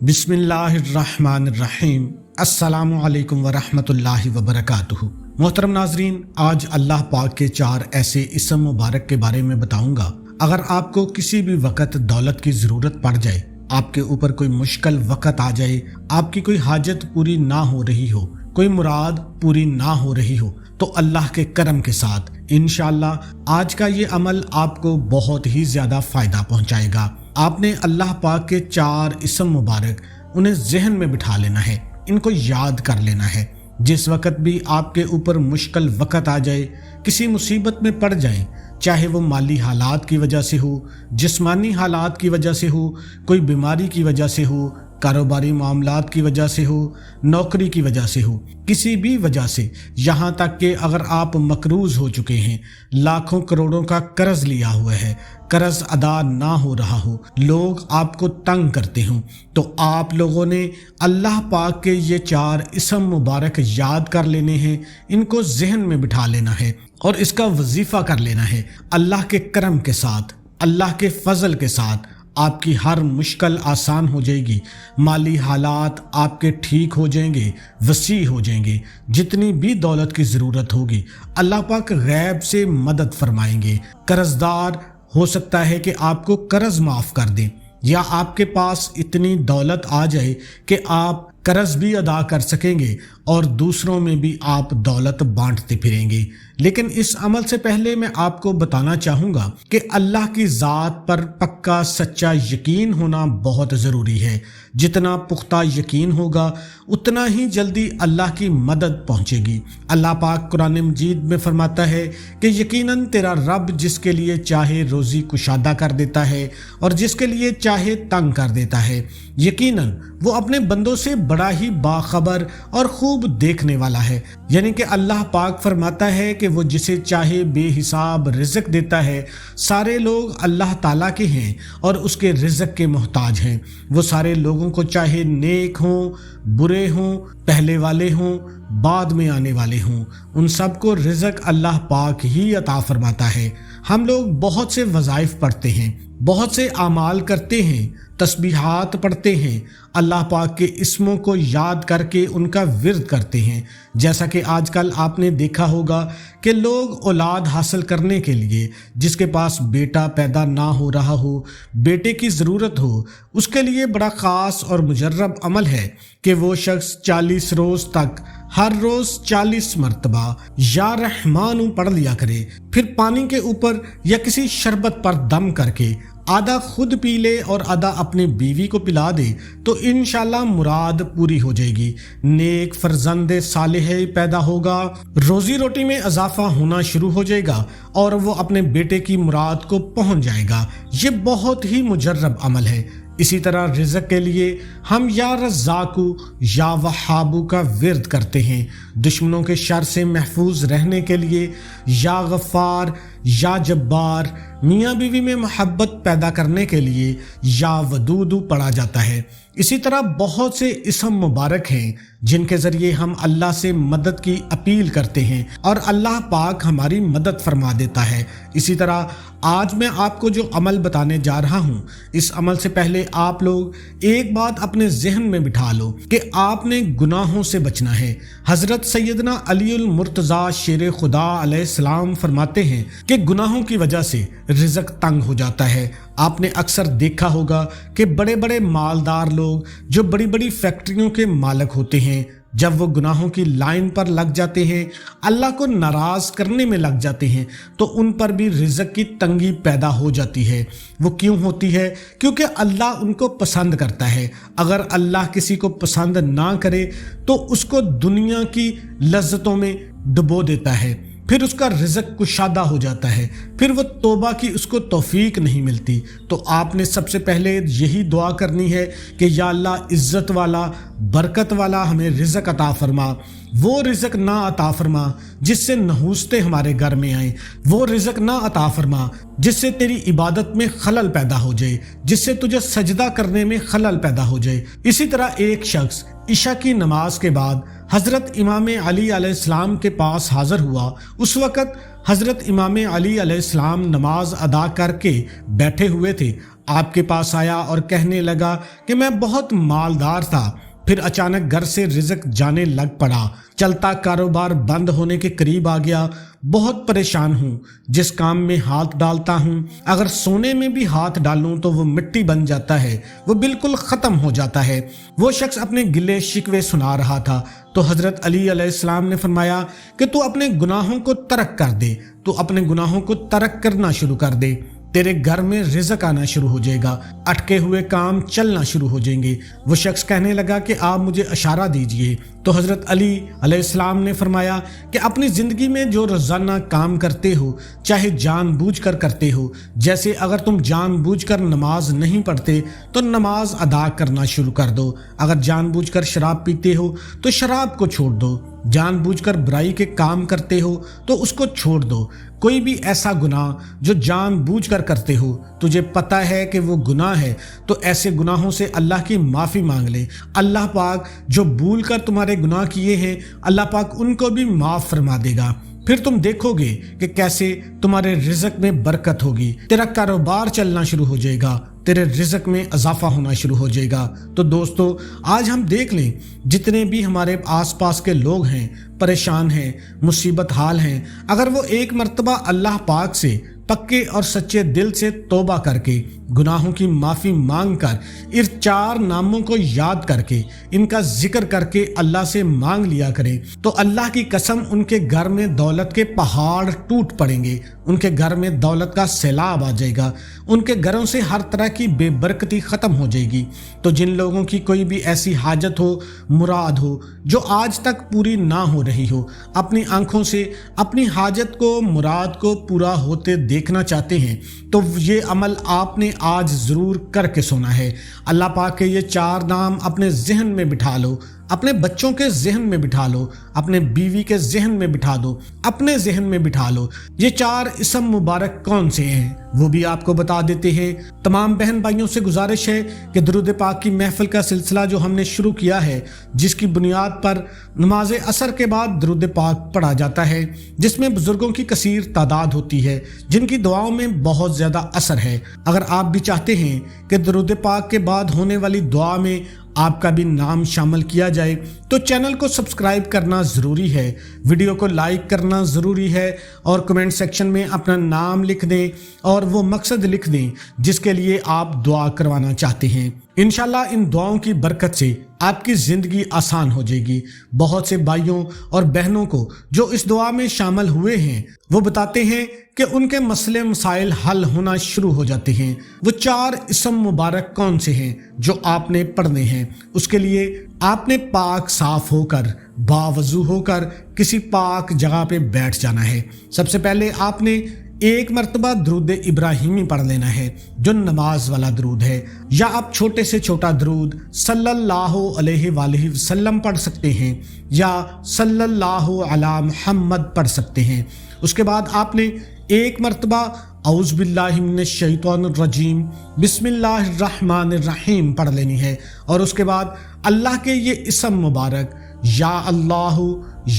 बिस्मिल्लाहिर्रहमानिर्रहीम। अस्सलामु अलैकुम वरहमतुल्लाहि वबरकातुहू। मोहतरम नाजरीन, आज अल्लाह पाक के 4 ऐसे इसम मुबारक के बारे में बताऊंगा। अगर आपको किसी भी वक्त दौलत की ज़रूरत पड़ जाए, आपके ऊपर कोई मुश्किल वक्त आ जाए, आपकी कोई हाजत पूरी ना हो रही हो, कोई मुराद पूरी ना हो रही हो, तो अल्लाह के करम के साथ इंशाअल्लाह आज का ये अमल आपको बहुत ही ज़्यादा फ़ायदा पहुंचाएगा। आपने अल्लाह पाक के 4 इसम मुबारक उन्हें जहन में बिठा लेना है, इनको याद कर लेना है। जिस वक्त भी आपके ऊपर मुश्किल वक्त आ जाए, किसी मुसीबत में पड़ जाए, चाहे वो माली हालात की वजह से हो, जिस्मानी हालात की वजह से हो, कोई बीमारी की वजह से हो, कारोबारी मामलात की वजह से हो, नौकरी की वजह से हो, किसी भी वजह से, यहाँ तक कि अगर आप मकरूज हो चुके हैं, लाखों करोड़ों का कर्ज लिया हुआ है, कर्ज अदा ना हो रहा हो, लोग आपको तंग करते हों, तो आप लोगों ने अल्लाह पाक के ये 4 इसम मुबारक याद कर लेने हैं, इनको जहन में बिठा लेना है और इसका वजीफ़ा कर लेना है। अल्लाह के करम के साथ, अल्लाह के फजल के साथ आपकी हर मुश्किल आसान हो जाएगी, माली हालात आपके ठीक हो जाएंगे, वसी हो जाएंगे। जितनी भी दौलत की ज़रूरत होगी अल्लाह पाक गैब से मदद फरमाएंगे। कर्जदार हो सकता है कि आपको कर्ज माफ़ कर दें, या आपके पास इतनी दौलत आ जाए कि आप कर्ज भी अदा कर सकेंगे और दूसरों में भी आप दौलत बांटते फिरेंगे। लेकिन इस अमल से पहले मैं आपको बताना चाहूँगा कि अल्लाह की ज़ात पर पक्का सच्चा यकीन होना बहुत ज़रूरी है। जितना पुख्ता यकीन होगा उतना ही जल्दी अल्लाह की मदद पहुँचेगी। अल्लाह पाक कुरान मजीद में फरमाता है कि यकीनन तेरा रब जिसके लिए चाहे रोज़ी कुशादा कर देता है और जिसके लिए चाहे तंग कर देता है। यकीनन वो अपने बंदों से बड़ा ही बाखबर और खूब देखने वाला है। यानी कि अल्लाह पाक फरमाता है कि वो जिसे चाहे बेहिसाब रिज़्क देता है। सारे लोग अल्लाह ताला के हैं और उसके रिज़्क के मोहताज हैं। वो सारे लोगों को चाहे नेक हों, बुरे हों, पहले वाले हों, बाद में आने वाले हों, उन सबको रिज़्क अल्लाह पाक ही अता फरमाता है। हम लोग बहुत से वज़ाइफ पढ़ते हैं, बहुत से आमाल करते हैं, तस्बीहात पढ़ते हैं, अल्लाह पाक के इस्मों को याद करके उनका विर्द करते हैं। जैसा कि आजकल आपने देखा होगा कि लोग औलाद हासिल करने के लिए, जिसके पास बेटा पैदा ना हो रहा हो, बेटे की ज़रूरत हो, उसके लिए बड़ा ख़ास और मुजर्रब अमल है कि वो शख्स 40 रोज़ तक हर रोज़ 40 मरतबा या रहमान पढ़ लिया करे, फिर पानी के ऊपर या किसी शरबत पर दम करके आधा खुद पी ले और आधा अपनी बीवी को पिला दे, तो इंशाल्लाह मुराद पूरी हो जाएगी। नेक फर्जंद सालेह पैदा होगा, रोजी रोटी में इजाफा होना शुरू हो जाएगा और वो अपने बेटे की मुराद को पहुंच जाएगा। ये बहुत ही मुजर्रब अमल है। इसी तरह रिज़्क के लिए हम या रज़्ज़ाकू या वहाबू का विर्द करते हैं। दुश्मनों के शर से महफूज रहने के लिए या गफ़ार या जब्बार, मियाँ बीवी में मोहब्बत पैदा करने के लिए या वदूदू पढ़ा जाता है। इसी तरह बहुत से इसम मुबारक हैं जिनके ज़रिए हम अल्लाह से मदद की अपील करते हैं और अल्लाह पाक हमारी मदद फरमा देता है। इसी तरह आज मैं आपको जो अमल बताने जा रहा हूँ, इस अमल से पहले आप लोग एक बात अपने जहन में बिठा लो कि आपने गुनाहों से बचना है। हज़रत सैयदना अलीउल मुर्तज़ा शेर खुदा अलैहिस्सलाम फरमाते हैं कि गुनाहों की वजह से रिज़्क तंग हो जाता है। आपने अक्सर देखा होगा कि बड़े बड़े मालदार लोग जो बड़ी बड़ी फैक्ट्रियों के मालिक होते हैं, जब वो गुनाहों की लाइन पर लग जाते हैं, अल्लाह को नाराज़ करने में लग जाते हैं, तो उन पर भी रिज़्क की तंगी पैदा हो जाती है। वो क्यों होती है? क्योंकि अल्लाह उनको पसंद करता है। अगर अल्लाह किसी को पसंद ना करे तो उसको दुनिया की लज्जतों में डुबो देता है, फिर उसका रिज़्क कुशादा हो जाता है, फिर वो तौबा की उसको तौफीक नहीं मिलती। तो आपने सबसे पहले यही दुआ करनी है कि या अल्लाह इज़्ज़त वाला, बरकत वाला हमें रिज़्क अता फरमा। वो रिज़्क ना अता फरमा जिससे नहूसते हमारे घर में आए, वो रिज़्क ना अता फरमा जिससे तेरी इबादत में खलल पैदा हो जाए, जिससे तुझे सजदा करने में खलल पैदा हो जाए। इसी तरह एक शख्स इशा की नमाज के बाद हज़रत इमाम अली अलैहिस्सलाम के पास हाज़िर हुआ। उस वक़्त हज़रत इमाम अली अलैहिस्सलाम नमाज अदा करके बैठे हुए थे। آپ کے پاس آیا اور کہنے لگا کہ میں بہت مالدار تھا، پھر اچانک گھر سے رزق جانے لگ پڑا، چلتا کاروبار بند ہونے کے قریب آ گیا، بہت پریشان ہوں، جس کام میں ہاتھ ڈالتا ہوں اگر سونے میں بھی ہاتھ ڈالوں تو وہ مٹی بن جاتا ہے، وہ بالکل ختم ہو جاتا ہے۔ وہ شخص اپنے گلے شکوے سنا رہا تھا تو حضرت علی علیہ السلام نے فرمایا کہ تو اپنے گناہوں کو ترک کر دے، تو اپنے گناہوں کو ترک کرنا شروع کر دے، تیرے گھر میں رزق آنا شروع ہو جائے گا، اٹکے ہوئے کام چلنا شروع ہو جائیں گے۔ وہ شخص کہنے لگا کہ آپ مجھے اشارہ دیجئے، تو حضرت علی علیہ السلام نے فرمایا کہ اپنی زندگی میں جو روزانہ کام کرتے ہو چاہے جان بوجھ کر کرتے ہو، جیسے اگر تم جان بوجھ کر نماز نہیں پڑھتے تو نماز ادا کرنا شروع کر دو، اگر جان بوجھ کر شراب پیتے ہو تو شراب کو چھوڑ دو، جان بوجھ کر برائی کے کام کرتے ہو تو اس کو چھوڑ دو۔ کوئی بھی ایسا گناہ جو جان بوجھ کر کرتے ہو، تجھے پتہ ہے کہ وہ گناہ ہے، تو ایسے گناہوں سے اللہ کی معافی مانگ لے۔ اللہ پاک جو بھول کر تمہارے گناہ کیے ہیں، اللہ پاک ان کو بھی معاف فرما دے گا۔ پھر تم دیکھو گے کہ کیسے تمہارے رزق میں برکت ہوگی، تیرا کاروبار چلنا شروع ہو جائے گا، تیرے رزق میں اضافہ ہونا شروع ہو جائے گا۔ تو دوستو، آج ہم دیکھ لیں جتنے بھی ہمارے آس پاس کے لوگ ہیں، پریشان ہیں، مصیبت حال ہیں، اگر وہ ایک مرتبہ اللہ پاک سے پکے اور سچے دل سے توبہ کر کے گناہوں کی معافی مانگ کر ان 4 ناموں کو یاد کر کے ان کا ذکر کر کے اللہ سے مانگ لیا کریں تو اللہ کی قسم ان کے گھر میں دولت کے پہاڑ ٹوٹ پڑیں گے، ان کے گھر میں دولت کا سیلاب آ جائے گا، ان کے گھروں سے ہر طرح کی بے برکتی ختم ہو جائے گی۔ تو جن لوگوں کی کوئی بھی ایسی حاجت ہو، مراد ہو جو آج تک پوری نہ ہو رہی ہو، اپنی آنکھوں سے اپنی حاجت کو، مراد کو پورا ہوتے دیکھنا چاہتے ہیں تو یہ عمل آپ نے آج ضرور کر کے سونا ہے۔ اللہ پاک کے یہ 4 نام اپنے ذہن میں بٹھا لو، اپنے بچوں کے ذہن میں بٹھا لو، اپنے بیوی کے ذہن میں بٹھا دو، اپنے ذہن میں بٹھا لو۔ یہ 4 اسم مبارک کون سے ہیں وہ بھی آپ کو بتا دیتے ہیں۔ تمام بہن بھائیوں سے گزارش ہے کہ درود پاک کی محفل کا سلسلہ جو ہم نے شروع کیا ہے، جس کی بنیاد پر نماز عصر کے بعد درود پاک پڑھا جاتا ہے، جس میں بزرگوں کی کثیر تعداد ہوتی ہے جن کی دعاؤں میں بہت زیادہ اثر ہے۔ اگر آپ بھی چاہتے ہیں کہ درود پاک کے بعد ہونے والی دعا میں آپ کا بھی نام شامل کیا جائے تو چینل کو سبسکرائب کرنا ضروری ہے، ویڈیو کو لائک کرنا ضروری ہے اور کمنٹ سیکشن میں اپنا نام لکھ دیں اور وہ مقصد لکھ دیں جس کے لیے آپ دعا کروانا چاہتے ہیں۔ انشاءاللہ ان دعاؤں کی برکت سے آپ کی زندگی آسان ہو جائے گی۔ بہت سے بھائیوں اور بہنوں کو جو اس دعا میں شامل ہوئے ہیں وہ بتاتے ہیں کہ ان کے مسئلے مسائل حل ہونا شروع ہو جاتے ہیں۔ وہ 4 اسم مبارک کون سے ہیں جو آپ نے پڑھنے ہیں؟ اس کے لیے آپ نے پاک صاف ہو کر، باوضو ہو کر کسی پاک جگہ پہ بیٹھ جانا ہے۔ سب سے پہلے آپ نے ایک مرتبہ درود ابراہیمی پڑھ لینا ہے جو نماز والا درود ہے، یا آپ چھوٹے سے چھوٹا درود صلی اللہ علیہ وآلہ وسلم پڑھ سکتے ہیں یا صلی اللہ علی محمد پڑھ سکتے ہیں۔ اس کے بعد آپ نے ایک مرتبہ اعوذ باللہ من الشیطان الرجیم بسم اللہ الرحمن الرحیم پڑھ لینی ہے، اور اس کے بعد اللہ کے یہ اسم مبارک یا اللہ،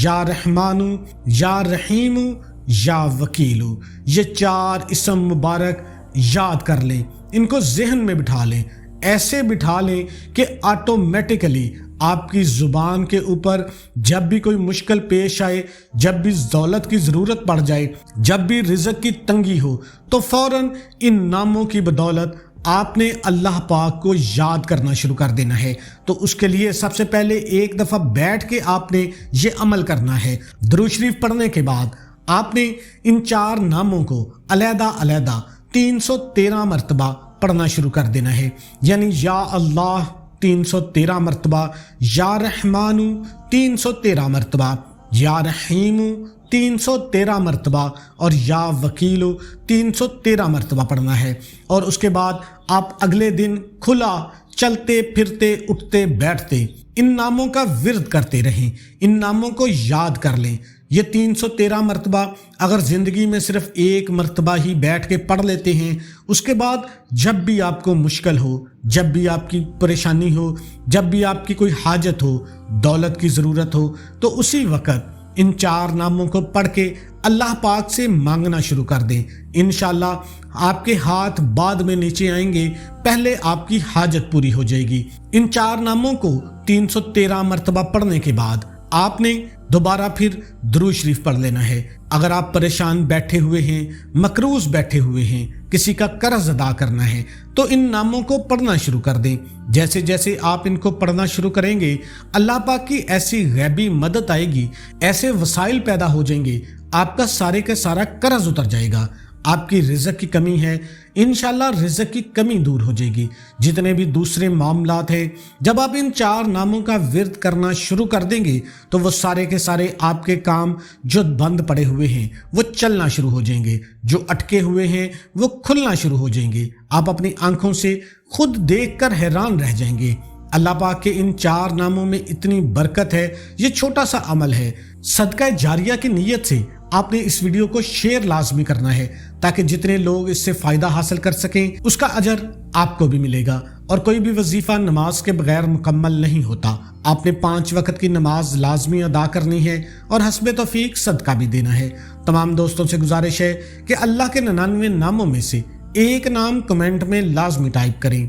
یا رحمان، یا رحیم، یا وکیلو، یہ 4 اسم مبارک یاد کر لیں، ان کو ذہن میں بٹھا لیں، ایسے بٹھا لیں کہ آٹومیٹکلی آپ کی زبان کے اوپر جب بھی کوئی مشکل پیش آئے، جب بھی دولت کی ضرورت پڑ جائے، جب بھی رزق کی تنگی ہو، تو فوراً ان ناموں کی بدولت آپ نے اللہ پاک کو یاد کرنا شروع کر دینا ہے۔ تو اس کے لیے سب سے پہلے ایک دفعہ بیٹھ کے آپ نے یہ عمل کرنا ہے۔ درود شریف پڑھنے کے بعد آپ نے ان 4 ناموں کو علیحدہ علیحدہ 313 مرتبہ پڑھنا شروع کر دینا ہے، یعنی یا اللہ 313 مرتبہ، یا رحمان 313 مرتبہ، یا رحیم 313 مرتبہ اور یا وکیل 313 مرتبہ پڑھنا ہے۔ اور اس کے بعد آپ اگلے دن کھلا چلتے پھرتے اٹھتے بیٹھتے ان ناموں کا ورد کرتے رہیں، ان ناموں کو یاد کر لیں۔ یہ 313 مرتبہ اگر زندگی میں صرف ایک مرتبہ ہی بیٹھ کے پڑھ لیتے ہیں، اس کے بعد جب بھی آپ کو مشکل ہو، جب بھی آپ کی پریشانی ہو، جب بھی آپ کی کوئی حاجت ہو، دولت کی ضرورت ہو، تو اسی وقت इन 4 नामों को पढ़ के अल्लाह पाक से मांगना शुरू कर दें। इंशाल्लाह आपके हाथ बाद में नीचे आएंगे, पहले आपकी हाजत पूरी हो जाएगी। इन 4 नामों को 313 मरतबा पढ़ने के बाद आपने दोबारा फिर दुरूद शरीफ पढ़ लेना है। अगर आप परेशान बैठे हुए हैं, मकरूज बैठे हुए हैं, किसी का कर्ज अदा करना है, तो इन नामों को पढ़ना शुरू कर दें। जैसे जैसे आप इनको पढ़ना शुरू करेंगे, अल्लाह पाक की ऐसी गैबी मदद आएगी, ऐसे वसाइल पैदा हो जाएंगे, आपका सारे का सारा कर्ज उतर जाएगा। आपकी रिज़्क़ की कमी है, इंशाल्लाह रिज़्क़ की कमी दूर हो जाएगी। जितने भी दूसरे मामलात हैं, जब आप इन 4 नामों का विर्द करना शुरू कर देंगे तो वो सारे के सारे आपके काम जो बंद पड़े हुए हैं वो चलना शुरू हो जाएंगे, जो अटके हुए हैं वो खुलना शुरू हो जाएंगे। आप अपनी आंखों से खुद देखकर हैरान रह जाएंगे। अल्लाह पाक के इन 4 नामों में इतनी बरकत है। ये छोटा सा अमल है, सदका जारिया की नीयत से आपने इस वीडियो को शेयर लाजमी करना है ताकि जितने लोग इससे फायदा हासिल कर सकें, उसका अजर आपको भी मिलेगा। और कोई भी वजीफा नमाज के बगैर मुकम्मल नहीं होता। आपने 5 वक्त की नमाज लाजमी अदा करनी है और हस्बे तौफीक सदका भी देना है। तमाम दोस्तों से गुजारिश है कि अल्लाह के 99 नामों में से एक नाम कमेंट में लाजमी टाइप करें।